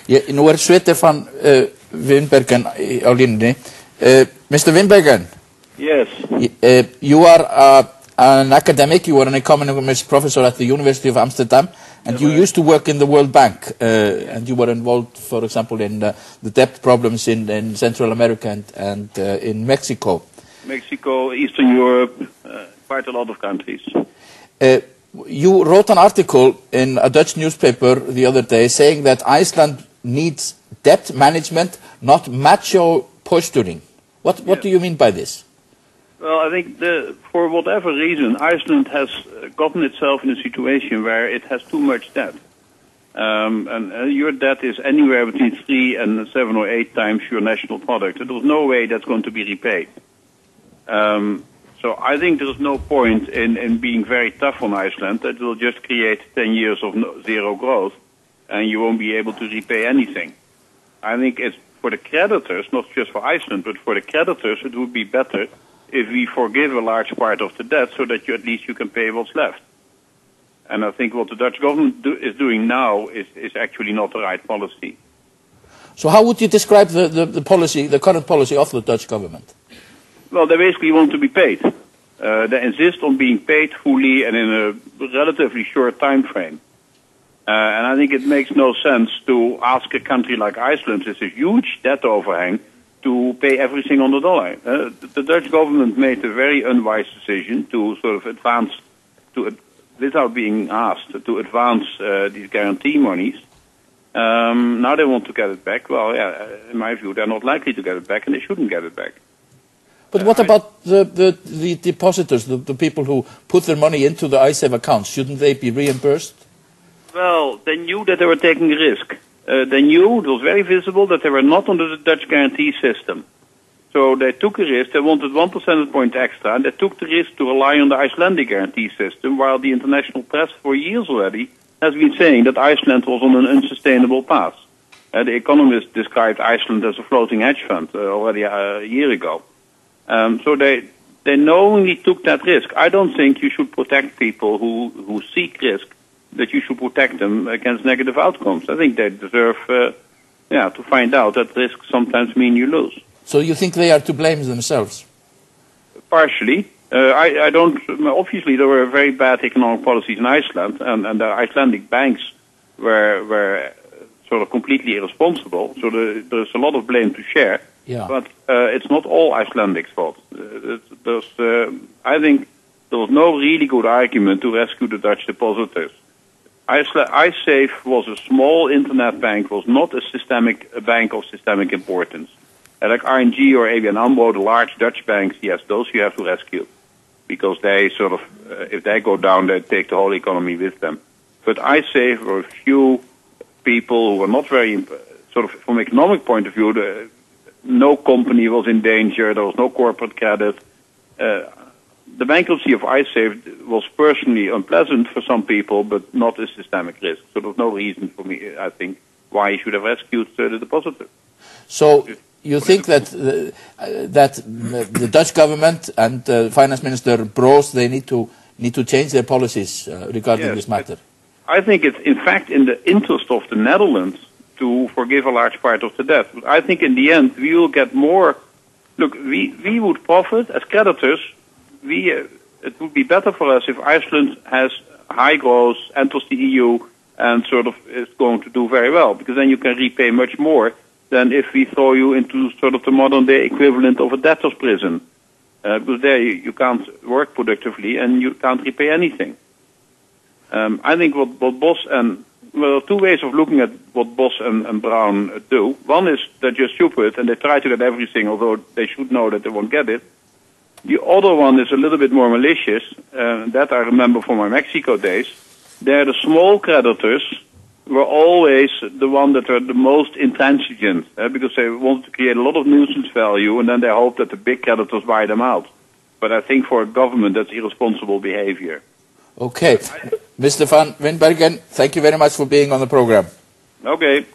Nú Stefan Wynbergen á línunni. Mr. Wynbergen. Yes. You are an academic, you were an economics professor at the University of Amsterdam, and you used to work in the World Bank, and you were involved, for example, in the debt problems in Central America and in Mexico. Mexico, Eastern Europe, quite a lot of countries. You wrote an article in a Dutch newspaper the other day saying that Iceland needs debt management, not macho posturing. What do you mean by this? Well, I think for whatever reason, Iceland has gotten itself in a situation where it has too much debt. And your debt is anywhere between 3 and 7 or 8 times your national product. There's no way that's going to be repaid. So I think there's no point in being very tough on Iceland. That will just create 10 years of zero growth, and you won't be able to repay anything. I think it's for the creditors, not just for Iceland, but for the creditors, it would be better if we forgive a large part of the debt so that at least you can pay what's left. And I think what the Dutch government is doing now is actually not the right policy. So how would you describe the policy, the current policy of the Dutch government? Well, they basically want to be paid. They insist on being paid fully and in a relatively short time frame. And I think it makes no sense to ask a country like Iceland, with a huge debt overhang, to pay everything on the dollar. The Dutch government made a very unwise decision to sort of advance, without being asked, to advance these guarantee monies. Now they want to get it back. Well, yeah, in my view, they're not likely to get it back, and they shouldn't get it back. But what about the depositors, the people who put their money into the ISAVE accounts? Shouldn't they be reimbursed? Well, they knew that they were taking a risk. They knew, it was very visible, that they were not under the Dutch guarantee system. So they took a risk, they wanted 1 percentage point extra, and they took the risk to rely on the Icelandic guarantee system, while the international press for years already has been saying that Iceland was on an unsustainable path. The Economist described Iceland as a floating hedge fund already a year ago. So they knowingly took that risk. I don't think you should protect people who seek risk, that you should protect them against negative outcomes. I think they deserve to find out that risks sometimes mean you lose. So you think they are to blame themselves? Partially. I don't. Obviously, there were very bad economic policies in Iceland, and the Icelandic banks were sort of completely irresponsible. So there's a lot of blame to share. Yeah. But it's not all Icelandic's fault. I think there was no really good argument to rescue the Dutch depositors. ISAVE was a small internet bank, was not a bank of systemic importance. Like ING or ABN AMRO, the large Dutch banks, yes, those you have to rescue. Because they sort of, if they go down, they take the whole economy with them. But ISAVE were a few people who were not very, sort of, from an economic point of view, no company was in danger, there was no corporate credit. The bankruptcy of ISAVE was personally unpleasant for some people, but not a systemic risk. So there's no reason for me, I think, why you should have rescued the depositor. So you think that the Dutch government and Finance Minister Broos, they need to change their policies regarding this matter? I think it's in fact in the interest of the Netherlands to forgive a large part of the debt. But I think in the end we will get more. Look, we would profit as creditors. It would be better for us if Iceland has high growth, enters the EU, and sort of is going to do very well, because then you can repay much more than if we throw you into sort of the modern day equivalent of a debtor's prison. Because there you can't work productively and you can't repay anything. I think what Bos and there are two ways of looking at what Bos and Brown do. One is they're just stupid and they try to get everything, although they should know that they won't get it. The other one is a little bit more malicious. That I remember from my Mexico days. They're the small creditors were always the one that were the most intransigent, because they wanted to create a lot of nuisance value, and then they hope that the big creditors buy them out. But I think for a government, that's irresponsible behavior. Okay. Mr. Van Wynbergen, thank you very much for being on the program. Okay.